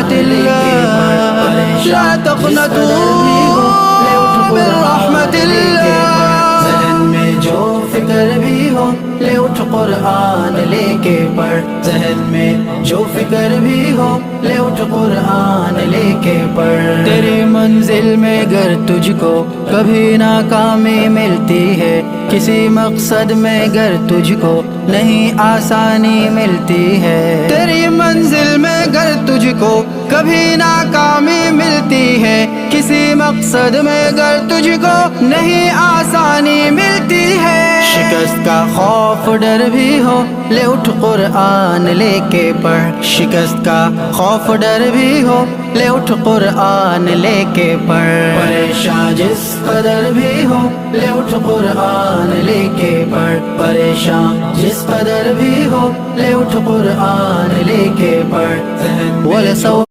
رحمة الله لا تقنطوا من رحمة الله ذہن میں جو فکر بھی ہو لے اٹھ قرآن لے کے پڑھ ذہن میں جو فکر بھی ہو لے اٹھ قرآن لے کے پڑھ تیری منزل میں گر تجھ کو کبھی ناکامی ملتی ہے کسی مقصد میں گر تجھ کو نہیں آسانی ملتی ہے تیری منزل میں گر تجھ کو کبھی ناکامی ملتی ہے کسی مقصد میں گر تجھ کو نہیں آسانی ملتی ہے شکست کا خوف ڈر بھی ہو لے اٹھ قرآن لے کے پڑھ شکست کا خوف ڈر بھی ہو لے اٹھ قرآن لے کے پڑھ پریشان جس قدر بھی ہو لے اٹھ قرآن لے کے پڑھ پریشان جس قدر بھی ہو لے اٹھ قرآن لے کے پڑھ